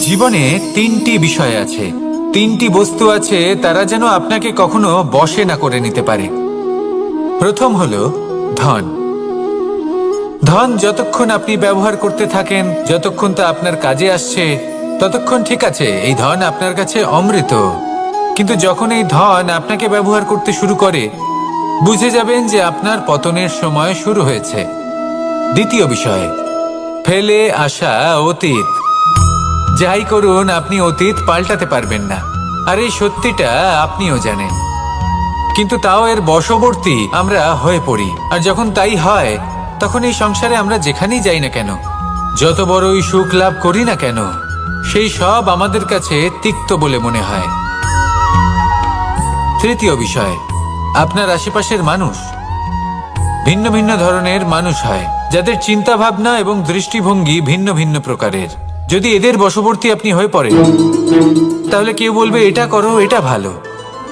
জীবনে তিনটি বিষয় আছে, তিনটি বস্তু আছে, তারা যেন আপনাকে কখনো বশে না করে নিতে পারে। প্রথম হলো ধন। ধন যতক্ষণ আপনি ব্যবহার করতে থাকেন, যতক্ষণ তা আপনার কাজে আসছে, ততক্ষণ ঠিক আছে, এই ধন আপনার কাছে অমৃত। কিন্তু যখন এই ধন আপনাকে ব্যবহার করতে শুরু করে, বুঝে যাবেন যে আপনার পতনের সময় শুরু হয়েছে। দ্বিতীয় বিষয়, ফেলে আসা অতীত। যাই করুন, আপনি অতীত পাল্টাতে পারবেন না, আর এই সত্যিটা আপনিও জানেন। কিন্তু তাও এর বশবর্তী আমরা হয়ে পড়ি, আর যখন তাই হয়, তখন এই সংসারে আমরা যেখানেই যাই না কেন, যত বড়ই সুখ লাভ করি না কেন, সেই সব আমাদের কাছে তিক্ত বলে মনে হয়। তৃতীয় বিষয়, আপনার আশেপাশের মানুষ ভিন্ন ভিন্ন ধরনের মানুষ হয়, যাদের চিন্তা ভাবনা এবং দৃষ্টিভঙ্গি ভিন্ন ভিন্ন প্রকারের। যদি এদের বশবর্তী আপনি হয়ে পড়েন, তাহলে কেউ বলবে এটা করো, এটা ভালো।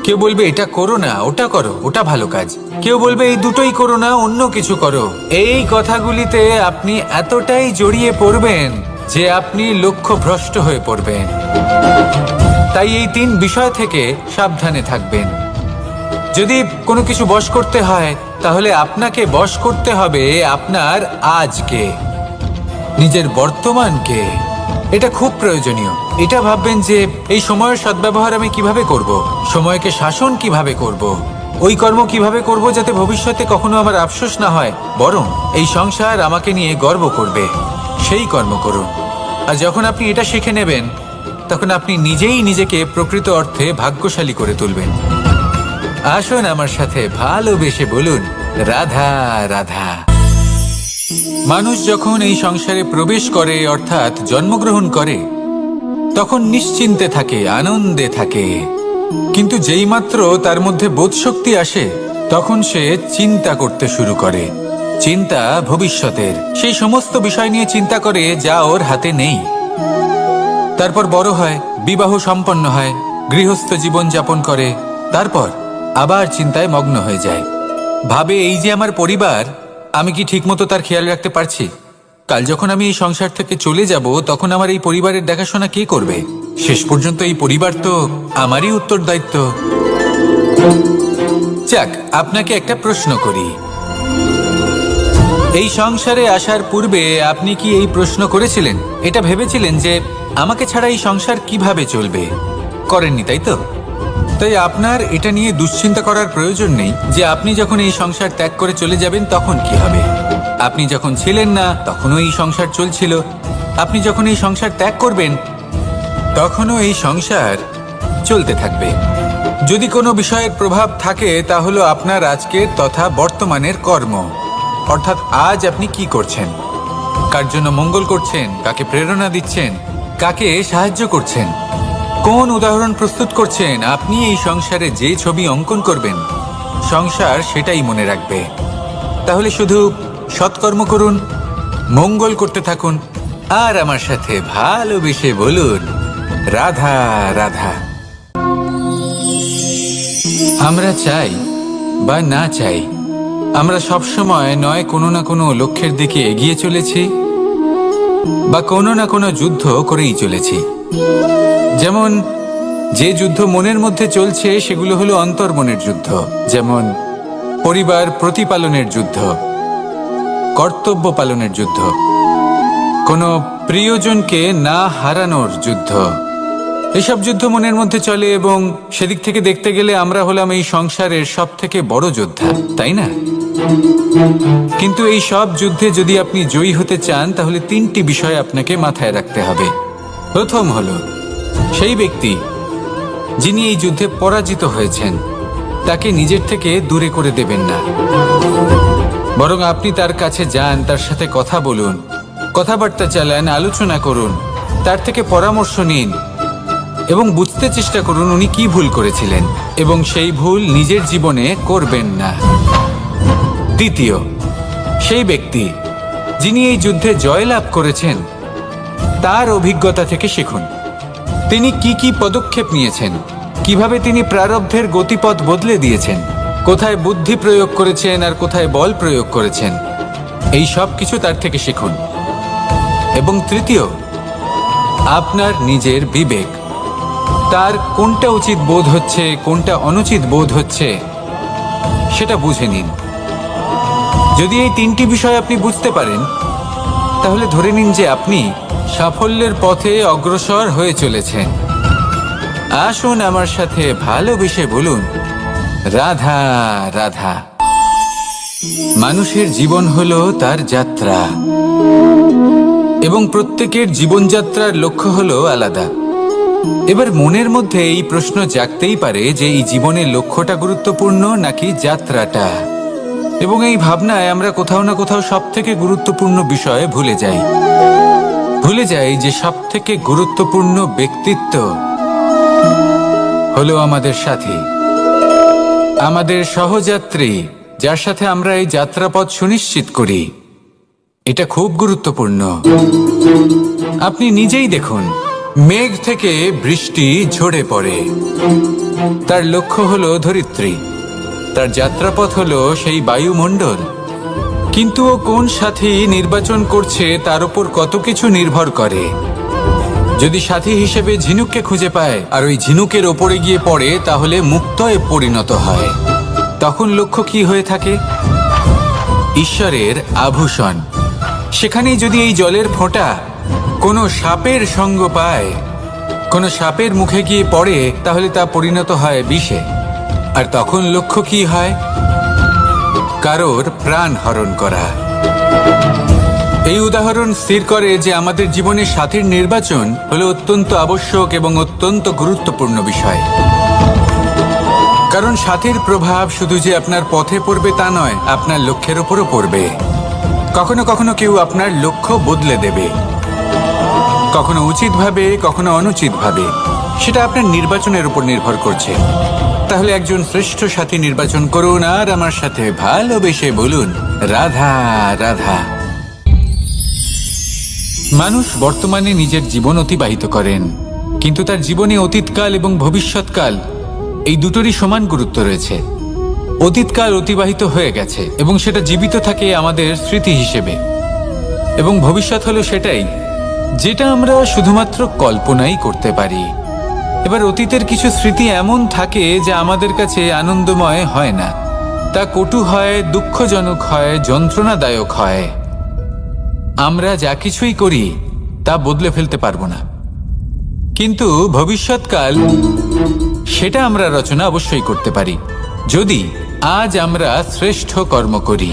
কেউ বলবে এটা করো না, ওটা করো, ওটা ভালো কাজ। কেউ বলবে এই দুটোই করো না, অন্য কিছু করো। এই কথাগুলিতে আপনি এতটাই জড়িয়ে পড়বেন যে আপনি লক্ষ্যভ্রষ্ট হয়ে পড়বেন। তাই এই তিন বিষয় থেকে সাবধানে থাকবেন। যদি কোনো কিছু বশ করতে হয়, তাহলে আপনাকে বশ করতে হবে আপনার আজকে, নিজের বর্তমানকে। এটা খুব প্রয়োজনীয়। এটা ভাববেন যে এই সময়ের সদ্ব্যবহার আমি কিভাবে করব, সময়কে শাসন কিভাবে করব, ওই কর্ম কিভাবে করব যাতে ভবিষ্যতে কখনো আমার আফসোস না হয়, বরং এই সংসার আমাকে নিয়ে গর্ব করবে, সেই কর্ম করুন। আর যখন আপনি এটা শিখে নেবেন, তখন আপনি নিজেই নিজেকে প্রকৃত অর্থে ভাগ্যশালী করে তুলবেন। আসুন আমার সাথে ভালোবেসে বলুন, রাধা রাধা। মানুষ যখন এই সংসারে প্রবেশ করে, অর্থাৎ জন্মগ্রহণ করে, তখন নিশ্চিন্তে থাকে, আনন্দে থাকে। কিন্তু যেইমাত্র তার মধ্যে বোধশক্তি আসে, তখন সে চিন্তা করতে শুরু করে। চিন্তা ভবিষ্যতের, সেই সমস্ত বিষয় নিয়ে চিন্তা করে যা ওর হাতে নেই। তারপর বড় হয়, বিবাহ সম্পন্ন হয়, গৃহস্থ জীবন যাপন করে, তারপর আবার চিন্তায় মগ্ন হয়ে যায়। ভাবে এই যে আমার পরিবার, আমি কি ঠিকমতো তার খেয়াল রাখতে পারছি? কাল যখন আমি এই সংসার থেকে চলে যাব, তখন আমার এই পরিবারের দেখাশোনা কে করবে? শেষ পর্যন্ত এই পরিবার তো আমারই উত্তরদায়িত্ব। যাক, আপনাকে একটা প্রশ্ন করি। এই সংসারে আসার পূর্বে আপনি কি এই প্রশ্ন করেছিলেন, এটা ভেবেছিলেন যে আমাকে ছাড়া এই সংসার কিভাবে চলবে? করেননি, তাই তো? তাই আপনার এটা নিয়ে দুশ্চিন্তা করার প্রয়োজন নেই যে আপনি যখন এই সংসার ত্যাগ করে চলে যাবেন তখন কি হবে। আপনি যখন ছিলেন না, তখনও এই সংসার চলছিল। আপনি যখন এই সংসার ত্যাগ করবেন, তখনও এই সংসার চলতে থাকবে। যদি কোনো বিষয়ের প্রভাব থাকে, তা হলো আপনার আজকের তথা বর্তমানের কর্ম। অর্থাৎ আজ আপনি কি করছেন, কার জন্য মঙ্গল করছেন, কাকে প্রেরণা দিচ্ছেন, কাকে সাহায্য করছেন, কোন উদাহরণ প্রস্তুত করছেন। আপনি এই সংসারে যে ছবি অঙ্কন করবেন, সংসার সেটাই মনে রাখবে। তাহলে শুধু সৎকর্ম করুন, মঙ্গল করতে থাকুন, আর আমার সাথে ভালোবেসে বলুন, রাধা রাধা। আমরা চাই বা না চাই, আমরা সবসময় নয় কোনো না কোনো লক্ষ্যের দিকে এগিয়ে চলেছি, বা কোনো না কোনো যুদ্ধ করেই চলেছি। যেমন যে যুদ্ধ মনের মধ্যে চলছে, সেগুলো হলো অন্তর্মনের যুদ্ধ। যেমন পরিবার প্রতিপালনের যুদ্ধ, কর্তব্য পালনের যুদ্ধ, কোনো প্রিয়জনকে না হারানোর যুদ্ধ। এসব যুদ্ধ মনের মধ্যে চলে, এবং সেদিক থেকে দেখতে গেলে আমরা হলাম এই সংসারের সব থেকে বড় যোদ্ধা, তাই না? কিন্তু এই সব যুদ্ধে যদি আপনি জয়ী হতে চান, তাহলে তিনটি বিষয় আপনাকে মাথায় রাখতে হবে। প্রথম হলো, সেই ব্যক্তি যিনি এই যুদ্ধে পরাজিত হয়েছেন, তাকে নিজের থেকে দূরে করে দেবেন না, বরং আপনি তার কাছে যান, তার সাথে কথা বলুন, কথাবার্তা চালান, আলোচনা করুন, তার থেকে পরামর্শ নিন এবং বুঝতে চেষ্টা করুন উনি কি ভুল করেছিলেন, এবং সেই ভুল নিজের জীবনে করবেন না। দ্বিতীয়, সেই ব্যক্তি যিনি এই যুদ্ধে জয়লাভ করেছেন, তার অভিজ্ঞতা থেকে শিখুন। তিনি কি কি পদক্ষেপ নিয়েছেন, কিভাবে তিনি প্রারব্ধের গতিপথ বদলে দিয়েছেন, কোথায় বুদ্ধি প্রয়োগ করেছেন আর কোথায় বল প্রয়োগ করেছেন, এই সব কিছু তার থেকে শিখুন। এবং তৃতীয়, আপনার নিজের বিবেক। তার কোনটা উচিত বোধ হচ্ছে, কোনটা অনুচিত বোধ হচ্ছে, সেটা বুঝে নিন। যদি এই তিনটি বিষয় আপনি বুঝতে পারেন, তাহলে ধরে নিন যে আপনি সাফল্যের পথে অগ্রসর হয়ে চলেছেন। আসুন আমার সাথে ভালোবেসে বলুন, রাধা রাধা। মানুষের জীবন হলো তার যাত্রা, এবং প্রত্যেকের জীবনযাত্রার লক্ষ্য হলো আলাদা। এবার মনের মধ্যে এই প্রশ্ন জাগতেই পারে যে এই জীবনের লক্ষ্যটা গুরুত্বপূর্ণ নাকি যাত্রাটা। এবং এই ভাবনায় আমরা কোথাও না কোথাও সব থেকে গুরুত্বপূর্ণ বিষয়ে ভুলে যাই যে সব থেকে গুরুত্বপূর্ণ ব্যক্তিত্ব হলো আমাদের সাথী, আমাদের সহযাত্রী, যার সাথে আমরা এই যাত্রাপথ সুনিশ্চিত করি। এটা খুব গুরুত্বপূর্ণ। আপনি নিজেই দেখুন, মেঘ থেকে বৃষ্টি ঝরে পড়ে। তার লক্ষ্য হলো ধরিত্রী, তার যাত্রাপথ হলো সেই বায়ুমণ্ডল। কিন্তু ও কোন সাথী নির্বাচন করছে তার উপর কত কিছু নির্ভর করে। যদি সাথী হিসেবে ঝিনুককে খুঁজে পায় আর ওই ঝিনুকের ওপরে গিয়ে পড়ে, তাহলে মুক্তয়ে পরিণত হয়। তখন লক্ষ্য কি হয়ে থাকে? ঈশ্বরের আভূষণ। সেখানেই যদি এই জলের ফোঁটা কোনো সাপের সঙ্গ পায়, কোনো সাপের মুখে গিয়ে পড়ে, তাহলে তা পরিণত হয় বিষে। আর তখন লক্ষ্য কি হয়? কারোর প্রাণ হরণ করা। এই উদাহরণ স্থির করে যে আমাদের জীবনে সাথীর নির্বাচন হলো অত্যন্ত আবশ্যক এবং অত্যন্ত গুরুত্বপূর্ণ বিষয়। কারণ সাথীর প্রভাব শুধু যে আপনার পথে পড়বে তা নয়, আপনার লক্ষ্যের উপরও পড়বে। কখনো কখনো কেউ আপনার লক্ষ্য বদলে দেবে, কখনো উচিতভাবে, কখনো অনুচিতভাবে। সেটা আপনার নির্বাচনের উপর নির্ভর করছে। তাহলে একজন শ্রেষ্ঠ সাথী নির্বাচন করুন আর আমার সাথে ভালোবেসে বলুন, রাধা রাধা। মানুষ বর্তমানে নিজের জীবন অতিবাহিত করেন, কিন্তু তার জীবনে অতীতকাল এবং ভবিষ্যৎকাল এই দুটোরই সমান গুরুত্ব রয়েছে। অতীতকাল অতিবাহিত হয়ে গেছে এবং সেটা জীবিত থাকে আমাদের স্মৃতি হিসেবে, এবং ভবিষ্যৎ হলো সেটাই যেটা আমরা শুধুমাত্র কল্পনাই করতে পারি। এবার অতীতের কিছু স্মৃতি এমন থাকে যা আমাদের কাছে আনন্দময় হয় না, তা কটু হয়, দুঃখজনক হয়, যন্ত্রণাদায়ক হয়। আমরা যা কিছুই করি তা বদলে ফেলতে পারবো না, কিন্তু ভবিষ্যৎকাল সেটা আমরা রচনা অবশ্যই করতে পারি, যদি আজ আমরা শ্রেষ্ঠ কর্ম করি।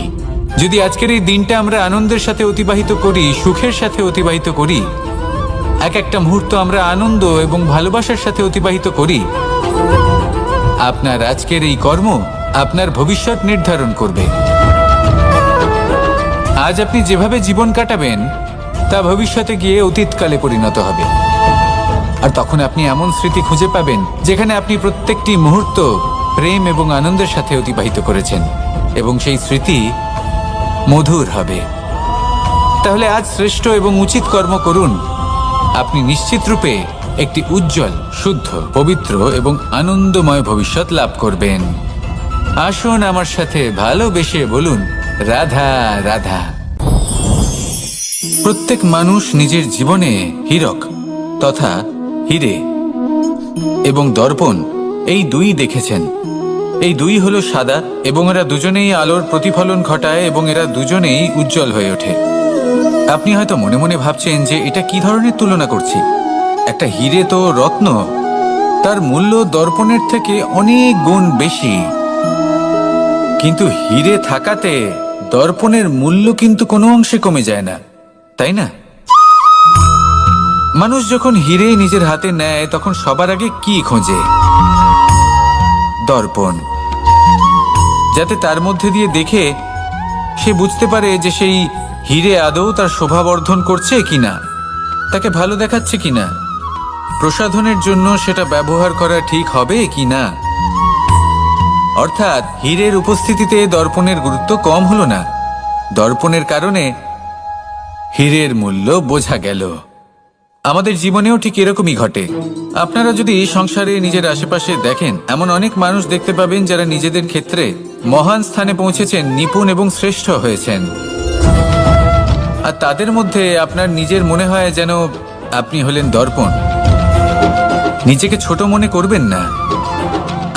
যদি আজকের এই দিনটা আমরা আনন্দের সাথে অতিবাহিত করি, সুখের সাথে অতিবাহিত করি, এক একটা মুহূর্ত আমরা আনন্দ এবং ভালোবাসার সাথে অতিবাহিত করি, আপনার আজকের এই কর্ম আপনার ভবিষ্যৎ নির্ধারণ করবে। আজ আপনি যেভাবে জীবন কাটাবেন তা ভবিষ্যতে গিয়ে অতীতকালে পরিণত হবে। আর তখন আপনি এমন স্মৃতি খুঁজে পাবেন যেখানে আপনি প্রত্যেকটি মুহূর্ত প্রেম এবং আনন্দের সাথে অতিবাহিত করেছেন, এবং সেই স্মৃতি মধুর হবে। তাহলে আজ শ্রেষ্ঠ এবং উচিত কর্ম করুন। আপনি নিশ্চিত রূপে একটি উজ্জ্বল, শুদ্ধ, পবিত্র এবং আনন্দময় ভবিষ্যৎ লাভ করবেন। আসুন আমার সাথে ভালোবেসে বলুন, রাধা রাধা। প্রত্যেক মানুষ নিজের জীবনে হীরক তথা হিরে এবং দর্পণ এই দুই দেখেছেন। এই দুই হলো সাদা, এবং এরা দুজনেই আলোর প্রতিফলন ঘটায় এবং এরা দুজনেই উজ্জ্বল হয়ে ওঠে। আপনি হয়তো মনে মনে ভাবছেন যে এটা কি ধরনের তুলনা করছি। একটা হিরে তো রত্ন, তার মূল্য দর্পণের থেকে অনেক গুণ বেশি। কিন্তু হিরে থাকাতে দর্পণের মূল্য কিন্তু কোনো অংশে কমে যায় না, তাই না? মানুষ যখন হিরে নিজের হাতে নেয় তখন সবার আগে কি খোঁজে? দর্পণ, যাতে তার মধ্যে দিয়ে দেখে সে বুঝতে পারে যে সেই হিরে আদৌ তার শোভাবর্ধন করছে কিনা, তাকে ভালো দেখাচ্ছে কিনা, প্রসাধনের জন্য সেটা ব্যবহার করা ঠিক হবে কিনা। অর্থাৎ হীরের উপস্থিতিতে দর্পণের গুরুত্ব কম হলো না, দর্পণের কারণে হীরের মূল্য বোঝা গেল। আমাদের জীবনেও ঠিক এরকমই ঘটে। আপনারা যদি সংসারে নিজের আশেপাশে দেখেন, এমন অনেক মানুষ দেখতে পাবেন যারা নিজেদের ক্ষেত্রে মহান স্থানে পৌঁছেছেন, নিপুণ এবং শ্রেষ্ঠ হয়েছেন। আর তাদের মধ্যে আপনার নিজের মনে হয় যেন আপনি হলেন দর্পণ। নিজেকে ছোট মনে করবেন না।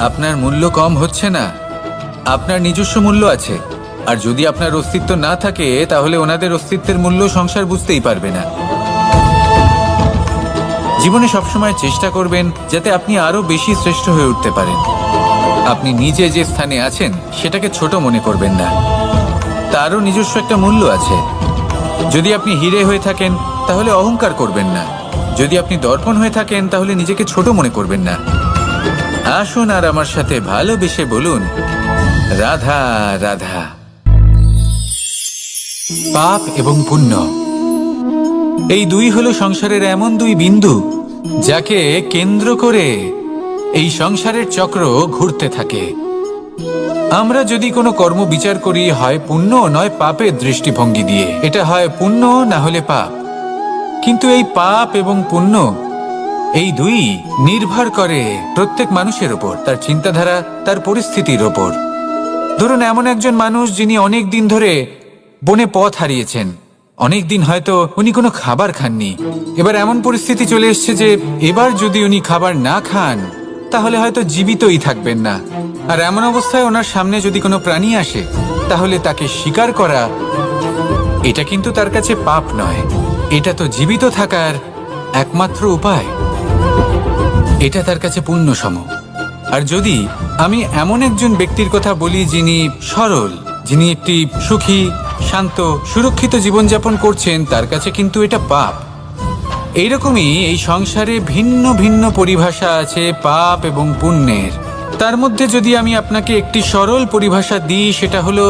আপনার মূল্য কম হচ্ছে না, আপনার নিজস্ব মূল্য আছে। আর যদি আপনার অস্তিত্ব না থাকে তাহলে ওনাদের অস্তিত্বের মূল্য সংসার বুঝতেই পারবে না। জীবনে সবসময় চেষ্টা করবেন যাতে আপনি আরো বেশি শ্রেষ্ঠ হয়ে উঠতে পারেন। আপনি নিজে যে স্থানে আছেন সেটাকে ছোট মনে করবেন না, তারও নিজস্ব একটা মূল্য আছে। যদি আপনি হিরে হয়ে থাকেন তাহলে অহংকার করবেন না, যদি আপনি দর্পণ হয়ে থাকেন তাহলে নিজেকে ছোট মনে করবেন না। আসুন আর আমার সাথে ভালোবেসে বলুন, রাধা রাধা। পাপ এবং পুণ্য, এই দুই হলো সংসারের এমন দুই বিন্দু যাকে কেন্দ্র করে এই সংসারের চক্র ঘুরতে থাকে। আমরা যদি কোনো কর্ম বিচার করি, হয় পুণ্য নয় পাপের দৃষ্টিভঙ্গি দিয়ে, এটা হয় পুণ্য না হলে পাপ। কিন্তু এই পাপ এবং পুণ্য এই দুই নির্ভর করে প্রত্যেক মানুষের ওপর, তার চিন্তাধারা, তার পরিস্থিতির ওপর। ধরুন এমন একজন মানুষ যিনি অনেক দিন ধরে বনে পথ হারিয়েছেন, অনেক দিন হয়তো উনি কোনো খাবার খাননি। এবার এমন পরিস্থিতি চলে এসছে যে এবার যদি উনি খাবার না খান তাহলে হয়তো জীবিতই থাকবেন না। আর এমন অবস্থায় ওনার সামনে যদি কোনো প্রাণী আসে তাহলে তাকে শিকার করা, এটা কিন্তু তার কাছে পাপ নয়, এটা তো জীবিত থাকার একমাত্র উপায়। এটা তার কাছে পুণ্য সম। আর যদি আমি এমন একজন ব্যক্তির কথা বলি যিনি সরল, যিনি একটি সুখী, শান্ত, সুরক্ষিত জীবনযাপন করছেন, তার কাছে কিন্তু এটা পাপ। এইরকমই এই সংসারে ভিন্ন ভিন্ন পরিভাষা আছে পাপ এবং পুণ্যের। তার মধ্যে যদি আমি আপনাকে একটি সরল পরিভাষা দিই, সেটা হলো,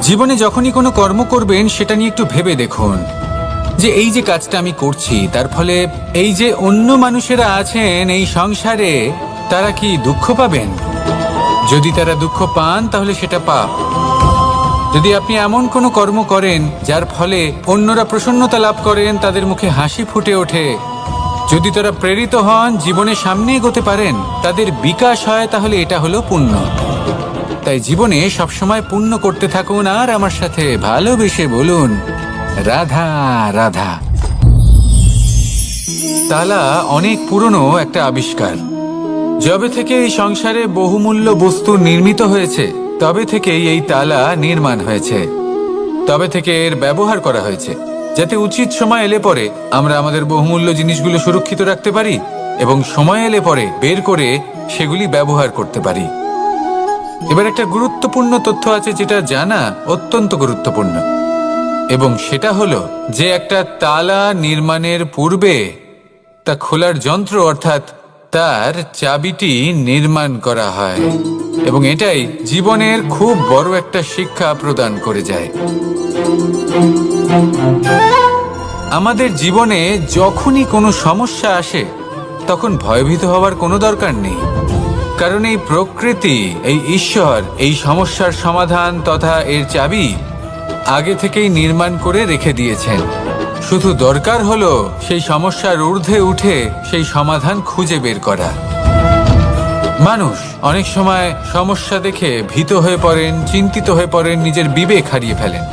জীবনে যখনই কোনো কর্ম করবেন সেটা নিয়ে একটু ভেবে দেখুন যে এই যে কাজটা আমি করছি তার ফলে এই যে অন্য মানুষেরা আছেন এই সংসারে, তারা কি দুঃখ পাবেন? যদি তারা দুঃখ পান তাহলে সেটা পাপ। যদি আপনি এমন কোনো কর্ম করেন যার ফলে অন্যরা প্রসন্নতা লাভ করেন, তাদের মুখে হাসি ফুটে ওঠে, যদি তারা প্রেরিত হন, জীবনে সামনে এগোতে পারেন, তাদের বিকাশ হয়, তাহলে এটা হলো পুণ্য। তাই জীবনে সবসময় পুণ্য করতে থাকুন আর আমার সাথে ভালোবেসে বলুন, রাধা রাধা। তালা অনেক পুরনো একটা আবিষ্কার। যবে থেকে এই সংসারে বহুমূল্য বস্তু নির্মিত হয়েছে তবে থেকেই এই তালা নির্মাণ হয়েছে, তবে থেকে এর ব্যবহার করা হয়েছে, যাতে উচিত সময় এলে পরে আমরা আমাদের বহুমূল্য জিনিসগুলো সুরক্ষিত রাখতে পারি এবং সময় এলে পরে বের করে সেগুলি ব্যবহার করতে পারি। এবার একটা গুরুত্বপূর্ণ তথ্য আছে যেটা জানা অত্যন্ত গুরুত্বপূর্ণ, এবং সেটা হলো যে একটা তালা নির্মাণের পূর্বে তা খোলার যন্ত্র অর্থাৎ তার চাবিটি নির্মাণ করা হয়, এবং এটাই জীবনের খুব বড় একটা শিক্ষা প্রদান করে যায়। আমাদের জীবনে যখনই কোনো সমস্যা আসে তখন ভয়ভীত হওয়ার কোনো দরকার নেই, কারণ এই প্রকৃতি, এই ঈশ্বর এই সমস্যার সমাধান তথা এর চাবি আগে থেকেই নির্মাণ করে রেখে দিয়েছেন। শুধু দরকার হলো সেই সমস্যার ঊর্ধ্বে উঠে সেই সমাধান খুঁজে বের করা। মানুষ অনেক সময় সমস্যা দেখে ভীত হয়ে পড়েন, চিন্তিত হয়ে পড়েন, নিজের বিবেক হারিয়ে ফেলেন।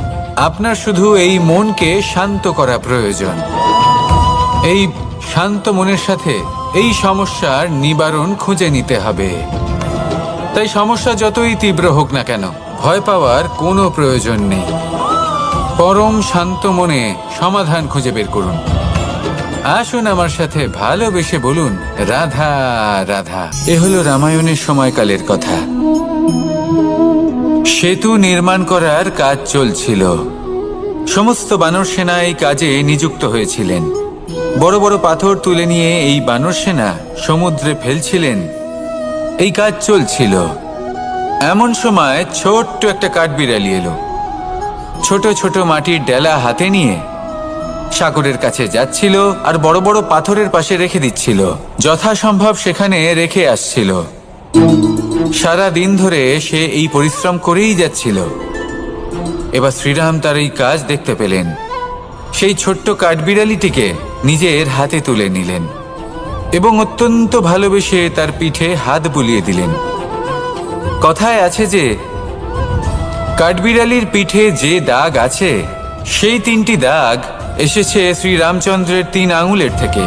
আপনার শুধু এই মনকে শান্ত করা প্রয়োজন। এই শান্ত মনের সাথে এই সমস্যার নিবারণ খুঁজে নিতে হবে। তাই সমস্যা যতই তীব্র হোক না কেন, ভয় পাওয়ার কোনো প্রয়োজন নেই। পরম শান্ত মনে সমাধান খুঁজে বের করুন। আসুন আমার সাথে ভালোবেসে বলুন, রাধা রাধা। এ হলো রামায়ণের সময়কালের কথা। সেতু নির্মাণ করার কাজ চলছিল। সমস্ত বানর সেনা এই কাজে নিযুক্ত হয়েছিলেন। বড় বড় পাথর তুলে নিয়ে এই বানর সেনা সমুদ্রে ফেলছিলেন। এই কাজ চলছিল। এমন সময় ছোট্ট একটা কাঠবিড়ালি এলো। ছোট ছোট মাটির ডেলা হাতে নিয়ে সাগরের কাছে যাচ্ছিল আর বড় বড় পাথরের পাশে রেখে দিচ্ছিল, যথাসম্ভব সেখানে রেখে আসছিল। সারা দিন ধরে সে এই পরিশ্রম করেই যাচ্ছিল। এবার শ্রীরাম তার এই কাজ দেখতে পেলেন। সেই ছোট্ট কাঠবিড়ালিটিকে নিজের হাতে তুলে নিলেন এবং অত্যন্ত ভালোবেসে তার পিঠে হাত বুলিয়ে দিলেন। কথায় আছে যে কাঠবিড়ালির পিঠে যে দাগ আছে সেই 3টি দাগ এসেছে শ্রী রামচন্দ্রের 3 আঙুলের থেকে।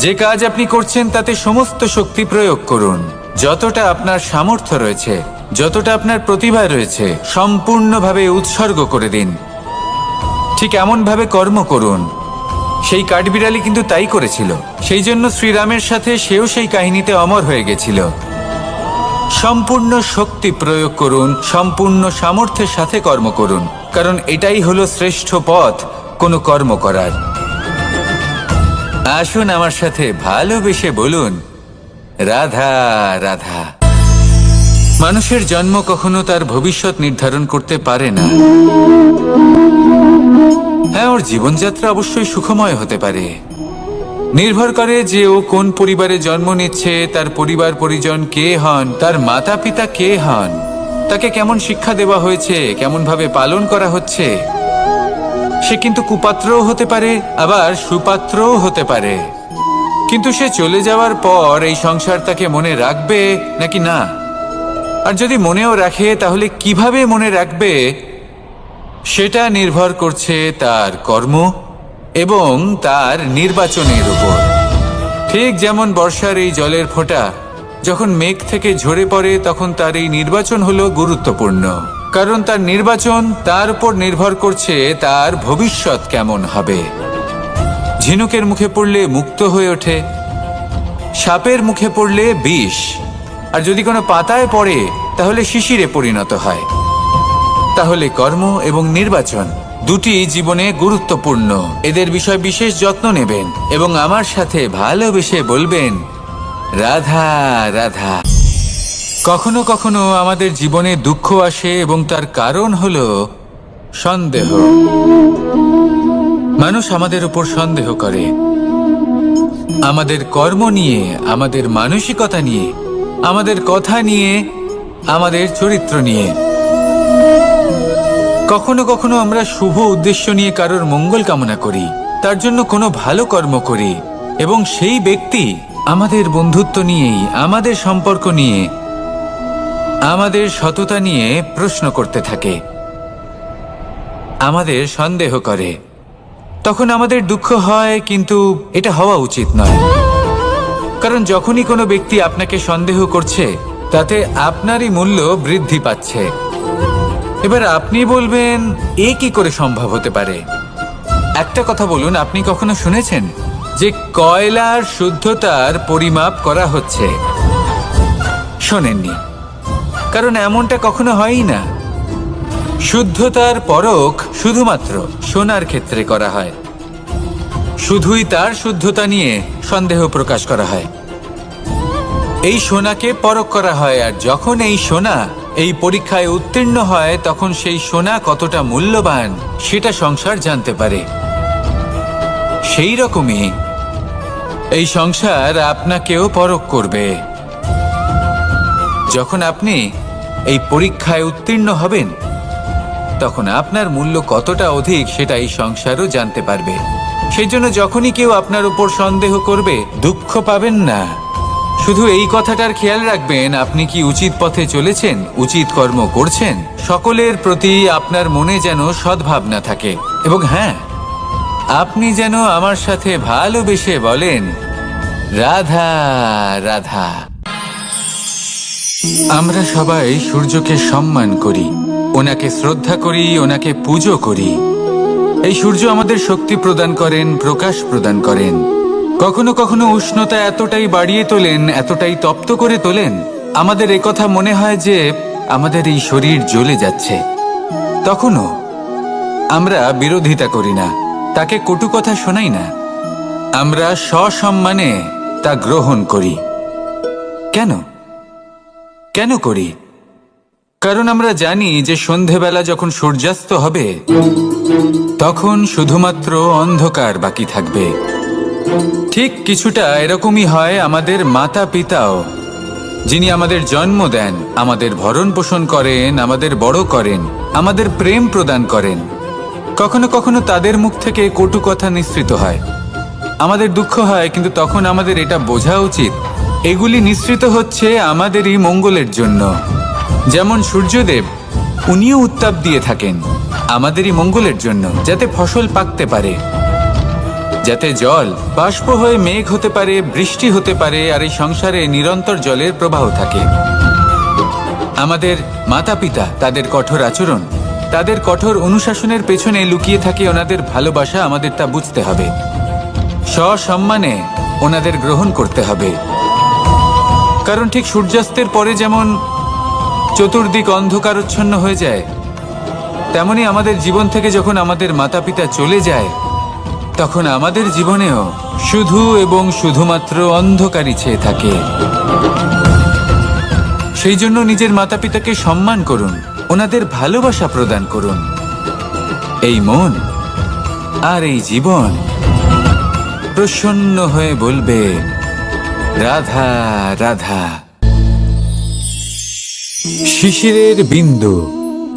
যে কাজ আপনি করছেন তাতে সমস্ত শক্তি প্রয়োগ করুন, যতটা আপনার সামর্থ্য রয়েছে, যতটা আপনার প্রতিভা রয়েছে, সম্পূর্ণভাবে উৎসর্গ করে দিন। ঠিক এমনভাবে কর্ম করুন। সেই কাঠবিড়ালি কিন্তু তাই করেছিল। সেই জন্য শ্রীরামের সাথে সেও সেই কাহিনীতে অমর হয়ে গেছিল। সম্পূর্ণ শক্তি প্রয়োগ করুন, সম্পূর্ণ সামর্থ্যের সাথে কর্ম করুন, কারণ এটাই হলো শ্রেষ্ঠ পথ কোনো কর্ম করার। আসুন আমার সাথে ভালোবেসে বলুন, রাধা রাধা। মানুষের জন্ম কখনো তার ভবিষ্যৎ নির্ধারণ করতে পারে না। হ্যাঁ, ওর জীবনযাত্রা অবশ্যই সুখময় হতে পারে। নির্ভর করে যে ও কোন পরিবারে জন্ম নিচ্ছে, তার পরিবার পরিজন কে হন, তার মাতা পিতা কে হন, তাকে কেমন শিক্ষা দেওয়া হয়েছে, কেমন ভাবে পালন করা হচ্ছে। সে কিন্তু কুপাত্রও হতে পারে, আবার সুপাত্রও হতে পারে। কিন্তু সে চলে যাওয়ার পর এই সংসার তাকে মনে রাখবে নাকি না, আর যদি মনেও রাখে তাহলে কিভাবে মনে রাখবে সেটা নির্ভর করছে তার কর্ম এবং তার নির্বাচনের উপর। ঠিক যেমন বর্ষার এই জলের ফোঁটা যখন মেঘ থেকে ঝরে পড়ে, তখন তার এই নির্বাচন হলো গুরুত্বপূর্ণ, কারণ তার নির্বাচন তার উপর নির্ভর করছে তার ভবিষ্যৎ কেমন হবে। ঝিনুকের মুখে পড়লে মুক্ত হয়ে ওঠে, সাপের মুখে পড়লে বিষ, আর যদি কোনো পাতায় পড়ে তাহলে শিশিরে পরিণত হয়। তাহলে কর্ম এবং নির্বাচন দুটি জীবনে গুরুত্বপূর্ণ। এদের বিষয় বিশেষ যত্ন নেবেন এবং আমার সাথে ভালোবেসে বলবেন, রাধা রাধা। কখনো কখনো আমাদের জীবনে দুঃখ আসে এবং তার কারণ হলো সন্দেহ। মানুষ আমাদের উপর সন্দেহ করে, আমাদের কর্ম নিয়ে, আমাদের মানসিকতা নিয়ে, আমাদের কথা নিয়ে, আমাদের চরিত্র নিয়ে। কখনো কখনো আমরা শুভ উদ্দেশ্য নিয়ে কারোর মঙ্গল কামনা করি, তার জন্য কোনো ভালো কর্ম করি, এবং সেই ব্যক্তি আমাদের বন্ধুত্ব নিয়েই, আমাদের সম্পর্ক নিয়ে, আমাদের সততা নিয়ে প্রশ্ন করতে থাকে, আমাদের সন্দেহ করে। তখন আমাদের দুঃখ হয়, কিন্তু এটা হওয়া উচিত নয়। কারণ যখনই কোনো ব্যক্তি আপনাকে সন্দেহ করছে, তাতে আপনারই মূল্য বৃদ্ধি পাচ্ছে। এবার আপনি বলবেন, এ কি করে সম্ভব হতে পারে? একটা কথা বলুন, আপনি কখনো শুনেছেন যে কয়লার শুদ্ধতার পরিমাপ করা হচ্ছে? শোনেননি, কারণ এমনটা কখনো হয়ই না। শুদ্ধতার পরখ শুধুমাত্র সোনার ক্ষেত্রে করা হয়। শুধুই তার শুদ্ধতা নিয়ে সন্দেহ প্রকাশ করা হয়। এই সোনাকে পরখ করা হয়, আর যখন এই সোনা এই পরীক্ষায় উত্তীর্ণ হয়, তখন সেই সোনা কতটা মূল্যবান সেটা সংসার জানতে পারে। সেই রকমই এই সংসার আপনাকেও পরখ করবে। যখন আপনি এই পরীক্ষায় উত্তীর্ণ হবেন, তখন আপনার মূল্য কতটা অধিক সেটা এই সংসারও জানতে পারবে। সেই জন্য যখনই কেউ আপনার উপর সন্দেহ করবে, দুঃখ পাবেন না। শুধু এই কথাটার খেয়াল রাখবেন, আপনি কি উচিত পথে চলেছেন, উচিত কর্ম করছেন। সকলের প্রতি আপনার মনে যেন সদ্ভাবনা থাকে, এবং হ্যাঁ, আপনি যেন আমার সাথে ভালোবেসে বলেন, রাধা রাধা। আমরা সবাই সূর্যকে সম্মান করি, ওনাকে শ্রদ্ধা করি, ওনাকে পুজো করি। এই সূর্য আমাদের শক্তি প্রদান করেন, প্রকাশ প্রদান করেন। কখনো কখনো উষ্ণতা এতটাই বাড়িয়ে তোলেন, এতটাই তপ্ত করে তোলেন, আমাদের একথা মনে হয় যে আমাদের এই শরীর জ্বলে যাচ্ছে। তখনও আমরা বিরোধিতা করি না, তাকে কটু কথা শোনাই না। আমরা সসম্মানে তা গ্রহণ করি। কেন কেন করি? কারণ আমরা জানি যে সন্ধেবেলা যখন সূর্যাস্ত হবে, তখন শুধুমাত্র অন্ধকার বাকি থাকবে। ঠিক কিছুটা এরকমই হয় আমাদের মাতা পিতাও, যিনি আমাদের জন্ম দেন, আমাদের ভরণ পোষণ করেন, আমাদের বড় করেন, আমাদের প্রেম প্রদান করেন। কখনো কখনো তাদের মুখ থেকে কটু কথা নিঃসৃত হয়, আমাদের দুঃখ হয়, কিন্তু তখন আমাদের এটা বোঝা উচিত এগুলি নিঃসৃত হচ্ছে আমাদেরই মঙ্গলের জন্য। যেমন সূর্যদেব, উনিও উত্তাপ দিয়ে থাকেন, আমাদেরই মঙ্গলের জন্য, যাতে ফসল পাকতে পারে, যাতে জল বাষ্প হয়ে মেঘ হতে পারে, বৃষ্টি হতে পারে, আর এই সংসারে নিরন্তর জলের প্রবাহ থাকে। আমাদের মাতা পিতা, তাদের কঠোর আচরণ, তাদের কঠোর অনুশাসনের পেছনে লুকিয়ে থাকে ওনাদের ভালোবাসা। আমাদের তা বুঝতে হবে, সসম্মানে ওনাদের গ্রহণ করতে হবে। কারণ ঠিক সূর্যাস্তের পরে যেমন চতুর্দিক অন্ধকারচ্ছন্ন হয়ে যায়, তেমনি আমাদের জীবন থেকে যখন আমাদের মাতা পিতা চলে যায়, তখন আমাদের জীবনেও শুধু এবং শুধুমাত্র অন্ধকারই ছেয়ে থাকে। সেই জন্য নিজের মাতা পিতাকে সম্মান করুন, ওনাদের ভালোবাসা প্রদান করুন। এই মন আর এই জীবন প্রসন্ন হয়ে বলবে, রাধা রাধা। শিশিরের বিন্দু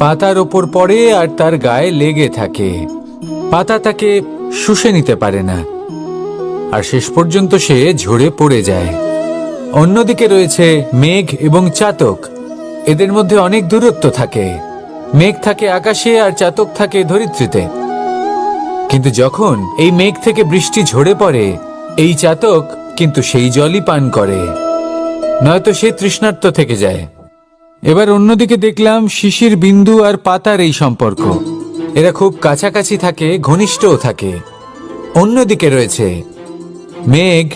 পাতার ওপর পড়ে আর তার গায়ে লেগে থাকে। পাতা তাকে শুষে নিতে পারে না, আর শেষ পর্যন্ত সে ঝরে পড়ে যায়। অন্যদিকে রয়েছে মেঘ এবং চাতক। এদের মধ্যে অনেক দূরত্ব থাকে। মেঘ থাকে আকাশে আর চাতক থাকে ধরিত্রীতে। কিন্তু যখন এই মেঘ থেকে বৃষ্টি ঝরে পড়ে, এই চাতক কিন্তু সেই জলই পান করে, নয়তো সে তৃষ্ণার্ত থেকে যায়। এবার অন্যদিকে দেখলাম শিশির বিন্দু আর পাতার এই সম্পর্ক। এরা খুব কাছাকাছি থাকে, ঘনিষ্ঠও থাকে। অন্যদিকে রয়েছে মেঘ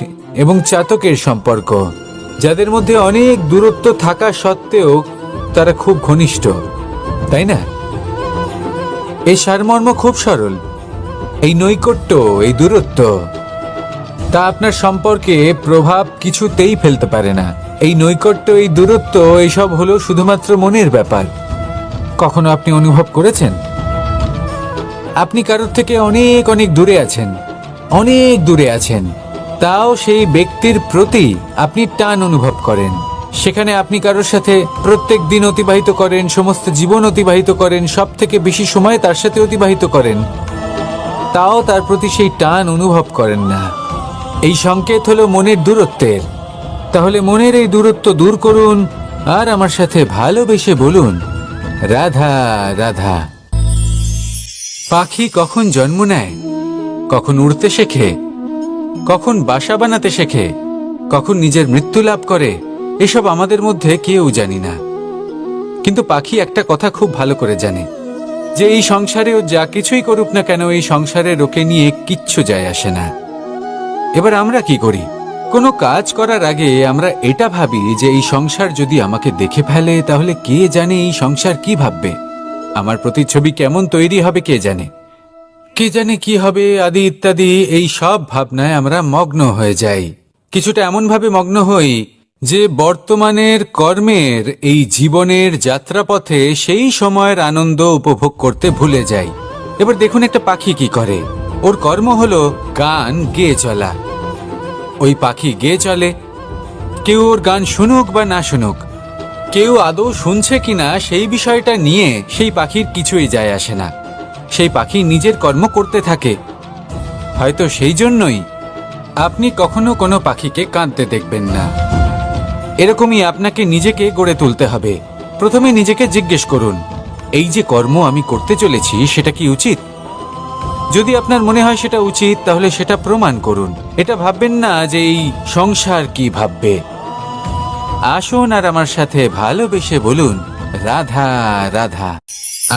এবং চাতকের সম্পর্ক, যাদের মধ্যে অনেক দূরত্ব থাকা সত্ত্বেও তারা খুব ঘনিষ্ঠ, তাই না? এই সারমর্ম খুব সরল। এই নৈকট্য, এই দূরত্ব, তা আপনার সম্পর্কে প্রভাব কিছুতেই ফেলতে পারে না। এই নৈকট্য, এই দূরত্ব, এইসব হলো শুধুমাত্র মনের ব্যাপার। কখনো আপনি অনুভব করেছেন আপনি কারোর থেকে অনেক অনেক দূরে আছেন, অনেক দূরে আছেন, তাও সেই ব্যক্তির প্রতি আপনি টান অনুভব করেন। সেখানে আপনি কারোর সাথে প্রত্যেক দিন অতিবাহিত করেন, সমস্ত জীবন অতিবাহিত করেন, সব থেকে বেশি সময় তার সাথে অতিবাহিত করেন, তাও তার প্রতি সেই টান অনুভব করেন না। এই সংকেত হলো মনের দূরত্বের। তাহলে মনের এই দূরত্ব দূর করুন আর আমার সাথে ভালোবেসে বলুন, রাধা রাধা। পাখি কখন জন্ম নেয়, কখন উড়তে শেখে, কখন বাসা বানাতে শেখে, কখন নিজের মৃত্যু লাভ করে, এসব আমাদের মধ্যে কেউ জানি না। কিন্তু পাখি একটা কথা খুব ভালো করে জানে, যে এই সংসারে ও যা কিছুই করুক না কেন, এই সংসারের ওকে নিয়ে কিচ্ছু যায় আসে না। এবার আমরা কি করি? কোনো কাজ করার আগে আমরা এটা ভাবি যে এই সংসার যদি আমাকে দেখে ফেলে, তাহলে কে জানে এই সংসার কি ভাববে, আমার প্রতিচ্ছবি কেমন তৈরি হবে কে জানে, কে জানে কি হবে আদি ইত্যাদি। এই সব ভাবনায় আমরা মগ্ন হয়ে যাই। কিছুটা এমন ভাবে মগ্ন হই যে বর্তমানের কর্মের এই জীবনের যাত্রাপথে সেই সময়ের আনন্দ উপভোগ করতে ভুলে যাই। এবার দেখুন একটা পাখি কি করে। ওর কর্ম হলো গান গেয়ে চলা। ওই পাখি গেয়ে চলে, কেউ ওর গান শুনুক বা না শুনুক, কেউ আদৌ শুনছে কিনা সেই বিষয়টা নিয়ে সেই পাখির কিছুই যায় আসে না। সেই পাখি নিজের কর্ম করতে থাকে। হয়তো সেই জন্যই আপনি কখনো কোনো পাখিকে কাঁদতে দেখবেন না। এরকমই আপনাকে নিজেকে গড়ে তুলতে হবে। প্রথমে নিজেকে জিজ্ঞেস করুন, এই যে কর্ম আমি করতে চলেছি সেটা কি উচিত? যদি আপনার মনে হয় সেটা উচিত, তাহলে সেটা প্রমাণ করুন। এটা ভাববেন না যে এই সংসার কি ভাববে। আসুন আর আমার সাথে ভালোবেসে বলুন, রাধা রাধা।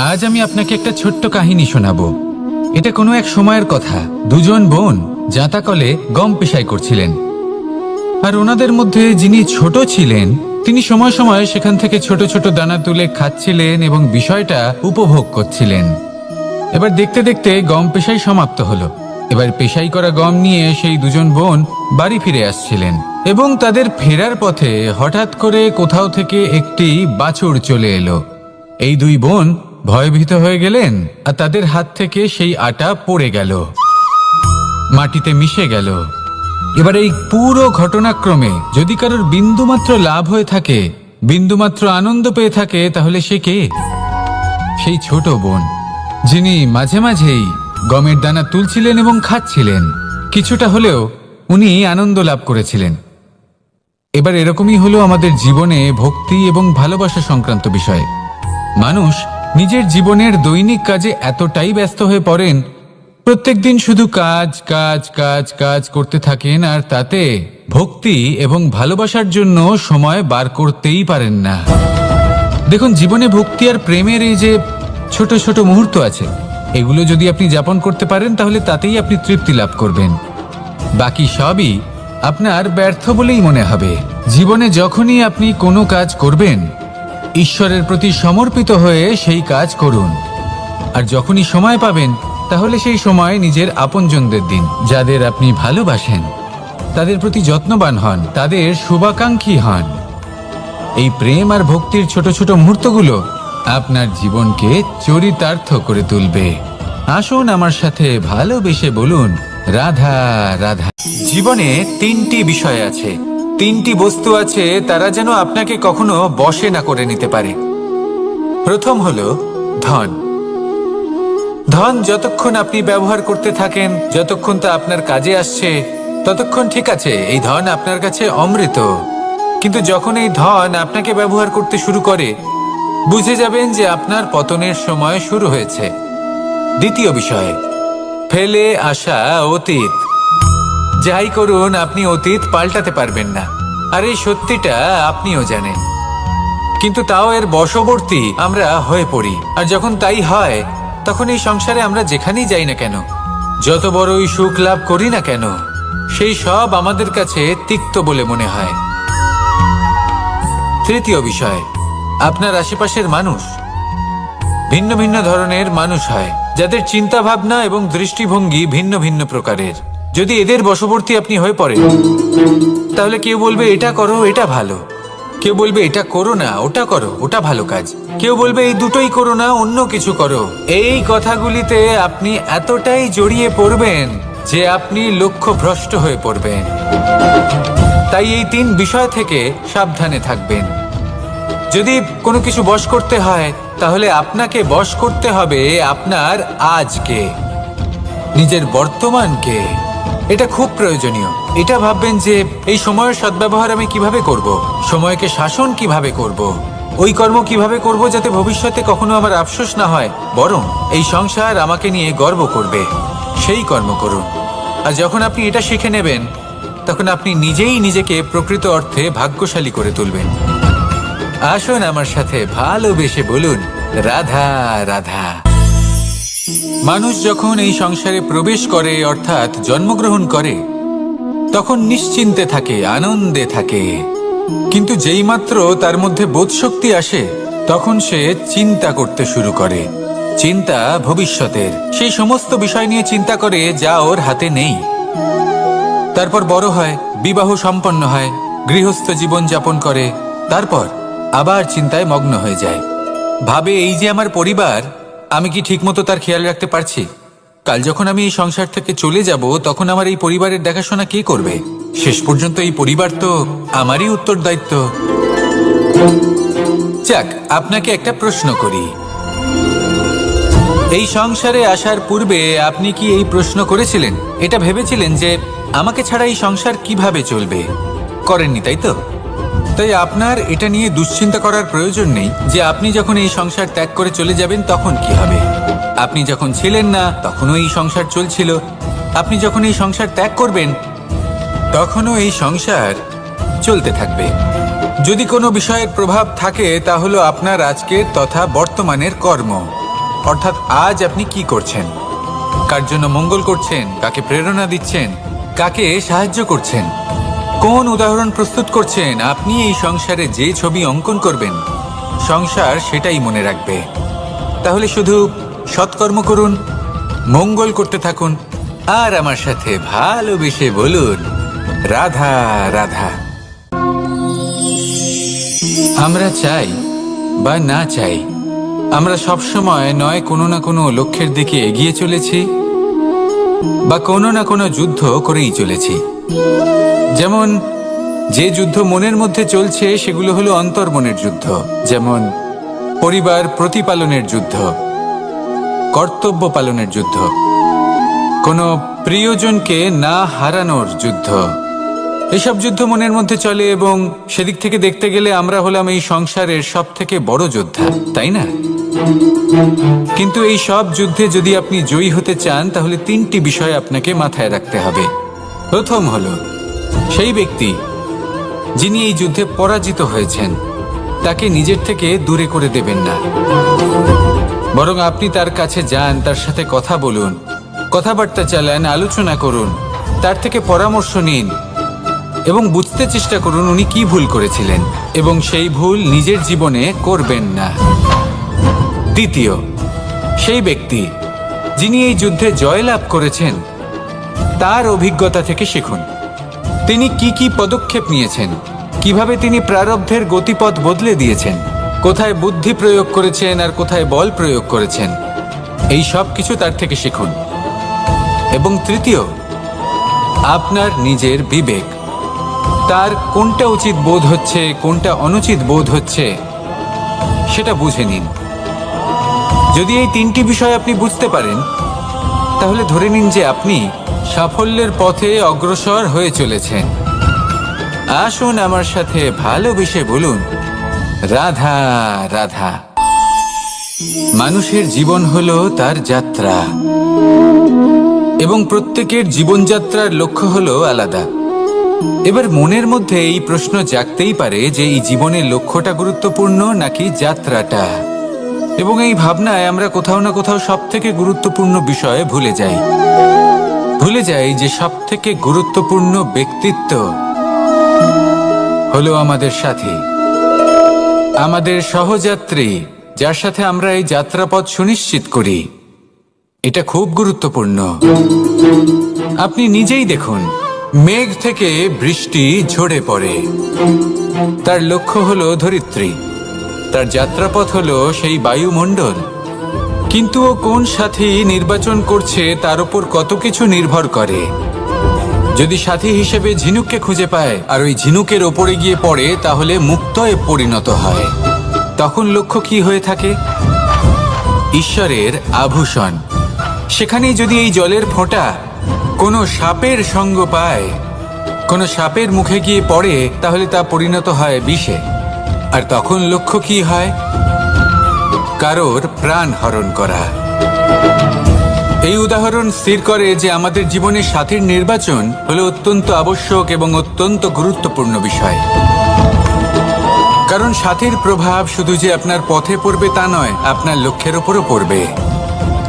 আজ আমি আপনাকে একটা ছোট্ট কাহিনী শোনাবো। এটা কোনো এক সময়ের কথা। দুজন বোন জাঁতাকলে গম পেশাই করছিলেন, আর ওনাদের মধ্যে যিনি ছোট ছিলেন তিনি সময় সময় সেখান থেকে ছোট ছোট দানা তুলে খাচ্ছিলেন এবং বিষয়টা উপভোগ করছিলেন। এবার দেখতে দেখতে গম পেশাই সমাপ্ত হলো। এবার পেশাই করা গম নিয়ে সেই দুজন বোন বাড়ি ফিরে আসছিলেন, এবং তাদের ফেরার পথে হঠাৎ করে কোথাও থেকে একটি বাছুর চলে এলো। এই দুই বোন ভয়ভীত হয়ে গেলেন, আর তাদের হাত থেকে সেই আটা পড়ে গেল, মাটিতে মিশে গেল। এবার এই পুরো ঘটনাক্রমে যদি কারোর বিন্দুমাত্র লাভ হয়ে থাকে, বিন্দুমাত্র আনন্দ পেয়ে থাকে, তাহলে সে কে? সেই ছোট বোন, যিনি মাঝে মাঝেই গমের দানা তুলছিলেন এবং খাচ্ছিলেন। কিছুটা হলেও উনি আনন্দ লাভ করেছিলেন। এবার এরকমই হলো আমাদের জীবনে ভক্তি এবং ভালোবাসা সংক্রান্ত বিষয়ে। মানুষ নিজের জীবনের দৈনিক কাজে এতটাই ব্যস্ত হয়ে পড়েন, প্রত্যেকদিন শুধু কাজ কাজ কাজ কাজ করতে থাকেন, আর তাতে ভক্তি এবং ভালোবাসার জন্য সময় বার করতেই পারেন না। দেখুন, জীবনে ভক্তি আর প্রেমের এই যে ছোট ছোট মুহূর্ত আছে, এগুলো যদি আপনি যাপন করতে পারেন তাহলে তাতেই আপনি তৃপ্তি লাভ করবেন। বাকি সবই আপনার ব্যর্থ বলেই মনে হবে। জীবনে যখনই আপনি কোনো কাজ করবেন, ঈশ্বরের প্রতি সমর্পিত হয়ে সেই কাজ করুন। আর যখনই সময় পাবেন, তাহলে সেই সময় নিজের আপনজনদের দিন। যাদের আপনি ভালোবাসেন তাদের প্রতি যত্নবান হন, তাদের শুভাকাঙ্ক্ষী হন। এই প্রেম আর ভক্তির ছোট ছোট মুহূর্তগুলো আপনার জীবনকে চরিতার্থ করে তুলবে। আসুন আমার সাথে ভালোবেসে বলুন, রাধা রাধা। জীবনে তিনটি বিষয় আছে, তিনটি বস্তু আছে, তারা যেন আপনাকে কখনো বশে না করে নিতে পারে। প্রথম হলো ধন। ধন যতক্ষণ আপনি ব্যবহার করতে থাকেন, যতক্ষণ তা আপনার কাজে আসছে, ততক্ষণ ঠিক আছে, এই ধন আপনার কাছে অমৃত। কিন্তু যখন এই ধন আপনাকে ব্যবহার করতে শুরু করে, বুঝে যাবেন যে আপনার পতনের সময় শুরু হয়েছে। দ্বিতীয় বিষয়, ফেলে আসা অতীত। যাই করুন, আপনি অতীত পাল্টাতে পারবেন না, আর এই সত্যিটা আপনিও জানেন। কিন্তু তাও এর বশবর্তী আমরা হয়ে পড়ি। আর যখন তাই হয়, তখন এই সংসারে আমরা যেখানেই যাই না কেন, যত বড়ই সুখ লাভ করি না কেন, সেই সব আমাদের কাছে তিক্ত বলে মনে হয়। তৃতীয় বিষয়, আপনার আশেপাশের মানুষ ভিন্ন ভিন্ন ধরনের মানুষ হয়, যাদের চিন্তা ভাবনা এবং দৃষ্টিভঙ্গি ভিন্ন ভিন্ন প্রকারের। যদি এদের বশবর্তী আপনি হয়ে পড়েন, তাহলে কেউ বলবে এটা করো, এটা ভালো। কেউ বলবে এটা করো না, ওটা করো, ওটা ভালো কাজ। কেউ বলবে এই দুটোই করো না, অন্য কিছু করো। এই কথাগুলিতে আপনি এতটাই জড়িয়ে পড়বেন যে আপনি লক্ষ্যভ্রষ্ট হয়ে পড়বেন। তাই এই তিন বিষয় থেকে সাবধানে থাকবেন। যদি কোনো কিছু বশ করতে হয়, তাহলে আপনাকে বশ করতে হবে আপনার আজকে, নিজের বর্তমানকে। এটা খুব প্রয়োজনীয়। এটা ভাববেন যে এই সময়ের সদ্ব্যবহার আমি কিভাবে করব, সময়কে শাসন কিভাবে করব, ওই কর্ম কিভাবে করব যাতে ভবিষ্যতে কখনো আমার আফসোস না হয়, বরং এই সংসার আমাকে নিয়ে গর্ব করবে, সেই কর্ম করুন। আর যখন আপনি এটা শিখে নেবেন, তখন আপনি নিজেই নিজেকে প্রকৃত অর্থে ভাগ্যশালী করে তুলবেন। আসুন আমার সাথে ভালোবেসে বলুন, রাধা রাধা। মানুষ যখন এই সংসারে প্রবেশ করে, অর্থাৎ জন্মগ্রহণ করে, তখন নিশ্চিন্তে থাকে, আনন্দে থাকে। কিন্তু যেইমাত্র তার মধ্যে বোধশক্তি আসে, তখন সে চিন্তা করতে শুরু করে। চিন্তা ভবিষ্যতের, সেই সমস্ত বিষয় নিয়ে চিন্তা করে যা ওর হাতে নেই। তারপর বড় হয়, বিবাহ সম্পন্ন হয়, গৃহস্থ জীবন যাপন করে, তারপর আবার চিন্তায় মগ্ন হয়ে যায়। ভাবে এই যে আমার পরিবার, আমি কি ঠিকমতো তার খেয়াল রাখতে পারছি? কাল যখন আমি এই সংসার থেকে চলে যাব, তখন আমার এই পরিবারের দেখাশোনা কে করবে? শেষ পর্যন্ত এই পরিবার তো আমারই উত্তরদায়িত্ব। যাক, আপনাকে একটা প্রশ্ন করি। এই সংসারে আসার পূর্বে আপনি কি এই প্রশ্ন করেছিলেন, এটা ভেবেছিলেন যে আমাকে ছাড়া এই সংসার কিভাবে চলবে? করেননি, তাই তো? তাই আপনার এটা নিয়ে দুশ্চিন্তা করার প্রয়োজন নেই যে আপনি যখন এই সংসার ত্যাগ করে চলে যাবেন তখন কি হবে। আপনি যখন ছিলেন না, তখনও এই সংসার চলছিল। আপনি যখন এই সংসার ত্যাগ করবেন, তখনও এই সংসার চলতে থাকবে। যদি কোনো বিষয়ের প্রভাব থাকে, তা হলো আপনার আজকের তথা বর্তমানের কর্ম। অর্থাৎ আজ আপনি কি করছেন, কার জন্য মঙ্গল করছেন, কাকে প্রেরণা দিচ্ছেন, কাকে সাহায্য করছেন, কোন উদাহরণ প্রস্তুত করছেন। আপনি এই সংসারে যে ছবি অঙ্কন করবেন, সংসার সেটাই মনে রাখবে। তাহলে শুধু সৎকর্ম করুন, মঙ্গল করতে থাকুন, আর আমার সাথে ভালোবেসে বলুন, রাধা রাধা। আমরা চাই বা না চাই, আমরা সবসময় নয় কোনো না কোনো লক্ষ্যের দিকে এগিয়ে চলেছি, বা কোনো না কোনো যুদ্ধ করেই চলেছি। যেমন যে যুদ্ধ মনের মধ্যে চলছে, সেগুলো হলো অন্তর্মনের যুদ্ধ। যেমন পরিবার প্রতিপালনের যুদ্ধ, কর্তব্য পালনের যুদ্ধ, কোনো প্রিয়জনকে না হারানোর যুদ্ধ, এসব যুদ্ধ মনের মধ্যে চলে এবং সেদিক থেকে দেখতে গেলে আমরা হলাম এই সংসারের সব থেকে বড় যোদ্ধা, তাই না? কিন্তু এই সব যুদ্ধে যদি আপনি জয়ী হতে চান তাহলে 3টি বিষয় আপনাকে মাথায় রাখতে হবে। প্রথম হলো, সেই ব্যক্তি যিনি এই যুদ্ধে পরাজিত হয়েছেন তাকে নিজের থেকে দূরে করে দেবেন না, বরং আপনি তার কাছে যান, তার সাথে কথা বলুন, কথাবার্তা চালান, আলোচনা করুন, তার থেকে পরামর্শ নিন এবং বুঝতে চেষ্টা করুন উনি কি ভুল করেছিলেন এবং সেই ভুল নিজের জীবনে করবেন না। দ্বিতীয়, সেই ব্যক্তি যিনি এই যুদ্ধে জয়লাভ করেছেন তার অভিজ্ঞতা থেকে শিখুন। তিনি কি কি পদক্ষেপ নিয়েছেন, কিভাবে তিনি প্রারব্ধের গতিপথ বদলে দিয়েছেন, কোথায় বুদ্ধি প্রয়োগ করেছেন আর কোথায় বল প্রয়োগ করেছেন, এই সব কিছু তার থেকে শিখুন। এবং তৃতীয়, আপনার নিজের বিবেক, তার কোনটা উচিত বোধ হচ্ছে, কোনটা অনুচিত বোধ হচ্ছে, সেটা বুঝে নিন। যদি এই 3টি বিষয় আপনি বুঝতে পারেন তাহলে ধরে নিন যে আপনি সাফল্যের পথে অগ্রসর হয়ে চলেছেন। আসুন আমার সাথে ভালোবেসে বলুন, রাধা রাধা। মানুষের জীবন হলো তার যাত্রা এবং প্রত্যেকের জীবনযাত্রার লক্ষ্য হলো আলাদা। এবার মনের মধ্যে এই প্রশ্ন জাগতেই পারে যে এই জীবনের লক্ষ্যটা গুরুত্বপূর্ণ নাকি যাত্রাটা, এবং এই ভাবনায় আমরা কোথাও না কোথাও সব থেকে গুরুত্বপূর্ণ বিষয়ে ভুলে যাই যে সব থেকে গুরুত্বপূর্ণ ব্যক্তিত্ব হলো আমাদের সাথী, আমাদের সহযাত্রী, যার সাথে আমরা এই যাত্রাপথ সুনিশ্চিত করি। এটা খুব গুরুত্বপূর্ণ। আপনি নিজেই দেখুন, মেঘ থেকে বৃষ্টি ঝরে পড়ে, তার লক্ষ্য হলো ধরিত্রী, তার যাত্রাপথ হলো সেই বায়ুমণ্ডল। কিন্তু ও কোন সাথী নির্বাচন করছে তার উপর কত কিছু নির্ভর করে। যদি সাথী হিসেবে ঝিনুককে খুঁজে পায় আর ওই ঝিনুকের ওপরে গিয়ে পড়ে তাহলে মুক্তয়ে পরিণত হয়। তখন লক্ষ্য কি হয়ে থাকে? ঈশ্বরের আভূষণ। সেখানেই যদি এই জলের ফোঁটা কোনো সাপের সঙ্গ পায়, কোনো সাপের মুখে গিয়ে পড়ে, তাহলে তা পরিণত হয় বিষে। আর তখন লক্ষ্য কি হয়? কারোর প্রাণ হরণ করা। এই উদাহরণ স্থির করে যে আমাদের জীবনে সাথীর নির্বাচন হলো অত্যন্ত আবশ্যক এবং অত্যন্ত গুরুত্বপূর্ণ বিষয়। কারণ সাথীর প্রভাব শুধু যে আপনার পথে পড়বে তা নয়, আপনার লক্ষ্যের উপরও পড়বে।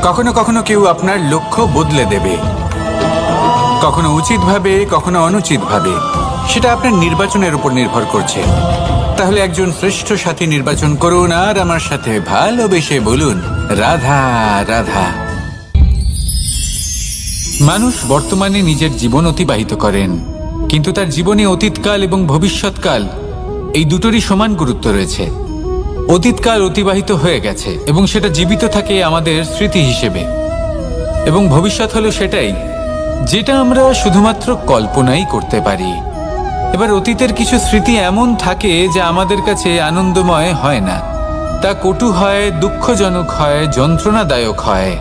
কখনো কখনো কেউ আপনার লক্ষ্য বদলে দেবে, কখনো উচিতভাবে, কখনো অনুচিতভাবে। সেটা আপনার নির্বাচনের উপর নির্ভর করছে। তাহলে একজন শ্রেষ্ঠ সাথী নির্বাচন করুন আর আমার সাথে ভালোবেসে বলুন, রাধা রাধা। মানুষ বর্তমানে নিজের জীবন অতিবাহিত করেন, কিন্তু তার জীবনে অতীতকাল এবং ভবিষ্যৎকাল এই দুটোরই সমান গুরুত্ব রয়েছে। অতীতকাল অতিবাহিত হয়ে গেছে এবং সেটা জীবিত থাকে আমাদের স্মৃতি হিসেবে, এবং ভবিষ্যৎ হলো সেটাই যেটা আমরা শুধুমাত্র কল্পনাই করতে পারি। এবার অতীতের কিছু স্মৃতি এমন থাকে যা আমাদের কাছে আনন্দময় হয় না, তা কটু হয়, দুঃখজনক হয়, যন্ত্রণাদায়ক হয়।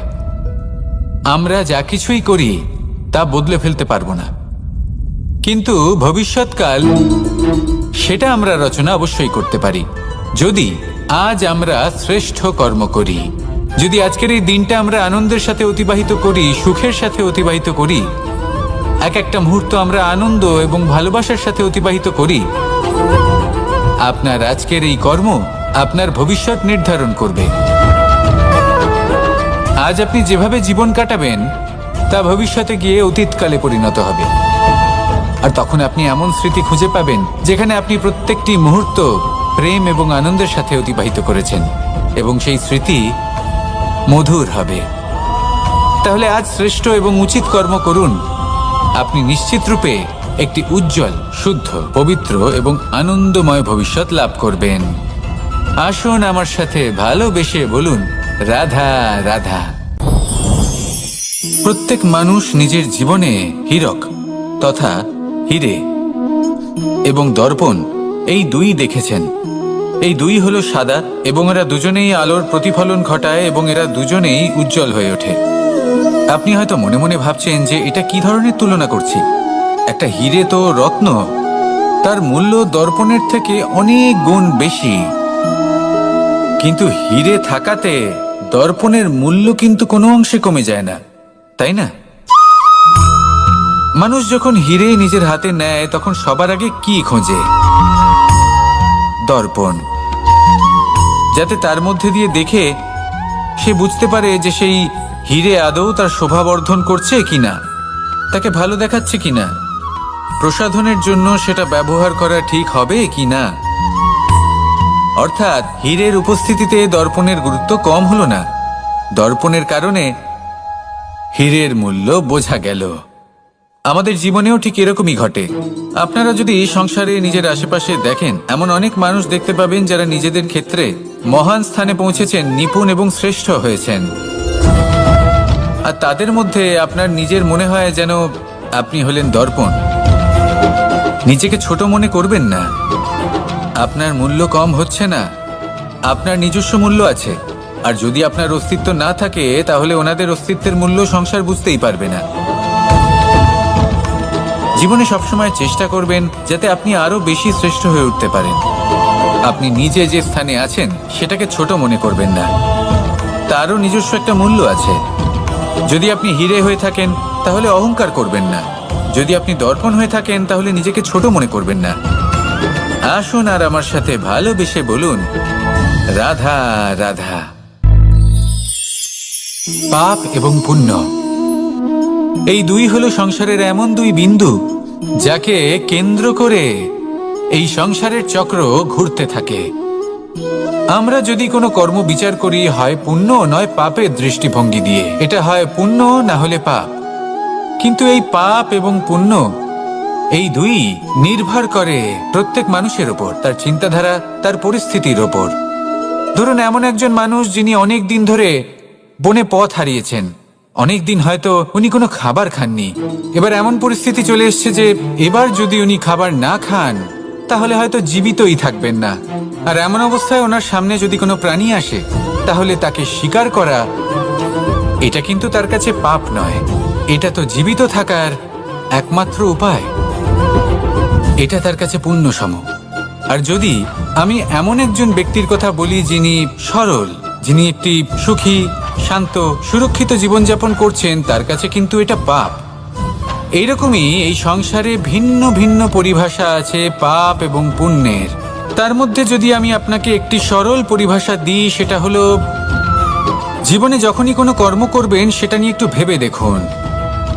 আমরা যা কিছুই করি তা বদলে ফেলতে পারবো না, কিন্তু ভবিষ্যৎকাল সেটা আমরা রচনা অবশ্যই করতে পারি যদি আজ আমরা শ্রেষ্ঠ কর্ম করি। যদি আজকের এই দিনটা আমরা আনন্দের সাথে অতিবাহিত করি, সুখের সাথে অতিবাহিত করি, এক একটা মুহূর্ত আমরা আনন্দ এবং ভালোবাসার সাথে অতিবাহিত করি, আপনার আজকের এই কর্ম আপনার ভবিষ্যৎ নির্ধারণ করবে। আজ আপনি যেভাবে জীবন কাটাবেন তা ভবিষ্যতে গিয়ে অতীতকালে পরিণত হবে। আর তখন আপনি এমন স্মৃতি খুঁজে পাবেন যেখানে আপনি প্রত্যেকটি মুহূর্ত প্রেম এবং আনন্দের সাথে অতিবাহিত করেছেন, এবং সেই স্মৃতি মধুর হবে। তাহলে আজ শ্রেষ্ঠ এবং উচিত কর্ম করুন। আপনি নিশ্চিত রূপে একটি উজ্জ্বল, শুদ্ধ, পবিত্র এবং আনন্দময় ভবিষ্যৎ লাভ করবেন। আসুন আমার সাথে ভালোবেসে বলুন, রাধা রাধা। প্রত্যেক মানুষ নিজের জীবনে হীরক তথা হিরে এবং দর্পণ এই দুই দেখেছেন। এই দুই হলো সাদা এবং এরা দুজনেই আলোর প্রতিফলন ঘটায় এবং এরা দুজনেই উজ্জ্বল হয়ে ওঠে। আপনি হয়তো মনে মনে ভাবছেন যে এটা কি ধরনের তুলনা করছি। একটা হিরে তো রত্ন, তার মূল্য দর্পণের থেকে অনেক গুণ বেশি। কিন্তু হিরে থাকাতে দর্পণের মূল্য কিন্তু কোনো অংশে কমে যায় না, তাই না? মানুষ যখন হিরে নিজের হাতে নেয় তখন সবার আগে কি খোঁজে? দর্পণ, যাতে তার মধ্যে দিয়ে দেখে সে বুঝতে পারে যে সেই হিরে আদৌ তার শোভাবর্ধন করছে কিনা, তাকে ভালো দেখাচ্ছে কিনা, প্রসাধনের জন্য সেটা ব্যবহার করা ঠিক হবে কিনা। অর্থাৎ হীরের উপস্থিতিতে দর্পণের গুরুত্ব কম হলো না, দর্পণের কারণে হীরের মূল্য বোঝা গেল। আমাদের জীবনেও ঠিক এরকমই ঘটে। আপনারা যদি সংসারে নিজের আশেপাশে দেখেন, এমন অনেক মানুষ দেখতে পাবেন যারা নিজেদের ক্ষেত্রে মহান স্থানে পৌঁছেছেন, নিপুণ এবং শ্রেষ্ঠ হয়েছেন। আর তাদের মধ্যে আপনার নিজের মনে হয় যেন আপনি হলেন দর্পণ। নিজেকে ছোট মনে করবেন না। আপনার মূল্য কম হচ্ছে না, আপনার নিজস্ব মূল্য আছে। আর যদি আপনার অস্তিত্ব না থাকে তাহলে ওনাদের অস্তিত্বের মূল্য সংসার বুঝতেই পারবে না। জীবনে সবসময় চেষ্টা করবেন যাতে আপনি আরো বেশি শ্রেষ্ঠ হয়ে উঠতে পারেন। আপনি নিজে যে স্থানে আছেন সেটাকে ছোট মনে করবেন না, তারও নিজস্ব একটা মূল্য আছে। যদি আপনি হিরে হয়ে থাকেন তাহলে অহংকার করবেন না, যদি আপনি দর্পণ হয়ে থাকেন তাহলে নিজেকে ছোট মনে করবেন না। আসুন আর আমার সাথে ভালোবেসে বলুন, রাধা রাধা। পাপ এবং পুণ্য, এই দুই হলো সংসারের এমন দুই বিন্দু যাকে কেন্দ্র করে এই সংসারের চক্র ঘুরতে থাকে। আমরা যদি কোনো কর্ম বিচার করি, হয় পুণ্য নয় পাপের দৃষ্টিভঙ্গি দিয়ে, এটা হয় পুণ্য না হলে পাপ। কিন্তু এই পাপ এবং পুণ্য এই দুই নির্ভর করে প্রত্যেক মানুষের ওপর, তার চিন্তাধারা, তার পরিস্থিতির ওপর। ধরুন এমন একজন মানুষ যিনি অনেক দিন ধরে বনে পথ হারিয়েছেন, অনেক দিন হয়তো উনি কোনো খাবার খাননি। এবার এমন পরিস্থিতি চলে এসছে যে এবার যদি উনি খাবার না খান তাহলে হয়তো জীবিতই থাকবেন না। আর এমন অবস্থায় ওনার সামনে যদি কোনো প্রাণী আসে তাহলে তাকে শিকার করা, এটা কিন্তু তার কাছে পাপ নয়, এটা তো জীবিত থাকার একমাত্র উপায়। এটা তার কাছে পুণ্যসম। আর যদি আমি এমন একজন ব্যক্তির কথা বলি যিনি সরল, যিনি একটি সুখী, শান্ত, সুরক্ষিত জীবনযাপন করছেন, তার কাছে কিন্তু এটা পাপ। এইরকমই এই সংসারে ভিন্ন ভিন্ন পরিভাষা আছে পাপ এবং পুণ্যের। তার মধ্যে যদি আমি আপনাকে একটি সরল পরিভাষা দিই, সেটা হলো, জীবনে যখনই কোনো কর্ম করবেন সেটা নিয়ে একটু ভেবে দেখুন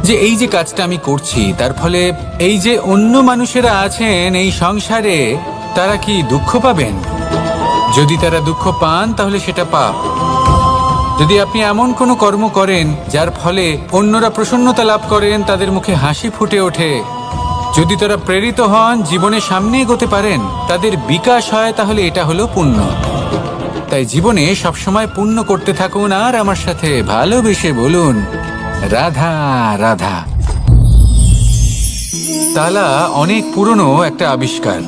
যে এই যে কাজটা আমি করছি তার ফলে এই যে অন্য মানুষেরা আছেন এই সংসারে, তারা কি দুঃখ পাবেন? যদি তারা দুঃখ পান তাহলে সেটা পাপ। যদি আপনি এমন কোনো কর্ম করেন যার ফলে অন্যরা প্রসন্নতা লাভ করেন, তাদের মুখে হাসি ফুটে ওঠে, যদি তারা প্রেরিত হন, জীবনে সামনে এগোতে পারেন, তাদের বিকাশ হয়, তাহলে এটা হলো পুণ্য। তাই জীবনে সবসময় পুণ্য করতে থাকুন আর আমার সাথে ভালোবেসে বলুন, রাধা রাধা। তালা অনেক পুরনো একটা আবিষ্কার।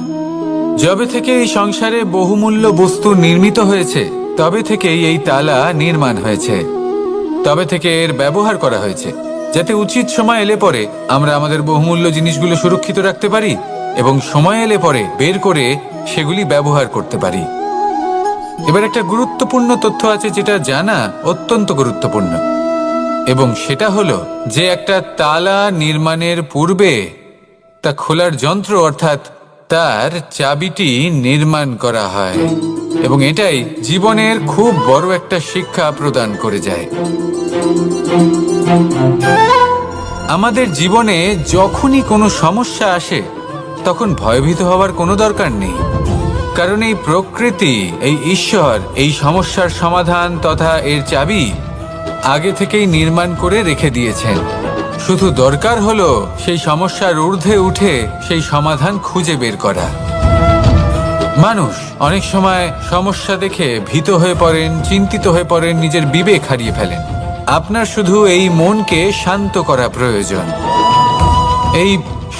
যবে থেকে এই সংসারে বহুমূল্য বস্তু নির্মিত হয়েছে তবে থেকেই এই তালা নির্মাণ হয়েছে, তবে থেকে এর ব্যবহার করা হয়েছে, যাতে উচিত সময় এলে পরে আমরা আমাদের বহুমূল্য জিনিসগুলো সুরক্ষিত রাখতে পারি এবং সময় এলে পরে বের করে সেগুলি ব্যবহার করতে পারি। এবার একটা গুরুত্বপূর্ণ তথ্য আছে যেটা জানা অত্যন্ত গুরুত্বপূর্ণ, এবং সেটা হলো যে একটা তালা নির্মাণের পূর্বে তা খোলার যন্ত্র অর্থাৎ তার চাবিটি নির্মাণ করা হয়, এবং এটাই জীবনের খুব বড় একটা শিক্ষা প্রদান করে যায়। আমাদের জীবনে যখনই কোনো সমস্যা আসে তখন ভয়ভীত হওয়ার কোনো দরকার নেই, কারণ এই প্রকৃতি, এই ঈশ্বর এই সমস্যার সমাধান তথা এর চাবি আগে থেকেই নির্মাণ করে রেখে দিয়েছেন। শুধু দরকার হলো সেই সমস্যার ঊর্ধ্বে উঠে সেই সমাধান খুঁজে বের করা। মানুষ অনেক সময় সমস্যা দেখে ভীত হয়ে পড়েন, চিন্তিত হয়ে পড়েন, নিজের বিবেক হারিয়ে ফেলেন। আপনার শুধু এই মনকে শান্ত করা প্রয়োজন। এই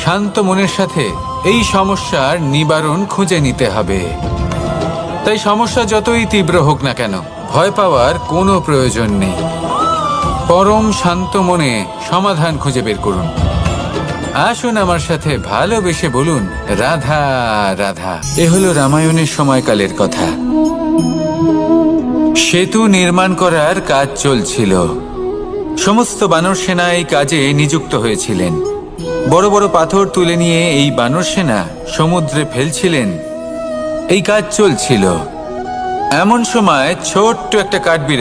শান্ত মনের সাথে এই সমস্যার নিবারণ খুঁজে নিতে হবে। তাই সমস্যা যতই তীব্র হোক না কেন, ভয় পাওয়ার কোনো প্রয়োজন নেই। পরম শান্ত মনে সমাধান খুঁজে বের করুন। আসুন আমার সাথে ভালোবেসে বলুন রাধা রাধা। এ হলো রামায়ণের সময়কালের কথা। সেতু নির্মাণ করার কাজ চলছিল। সমস্ত বানর সেনা এই কাজে নিযুক্ত হয়েছিলেন। বড় বড় পাথর তুলে নিয়ে এই বানর সেনা সমুদ্রে ফেলছিলেন। এই কাজ চলছিল। এমন সময় ছোট্ট একটা কাঠবিড়ালি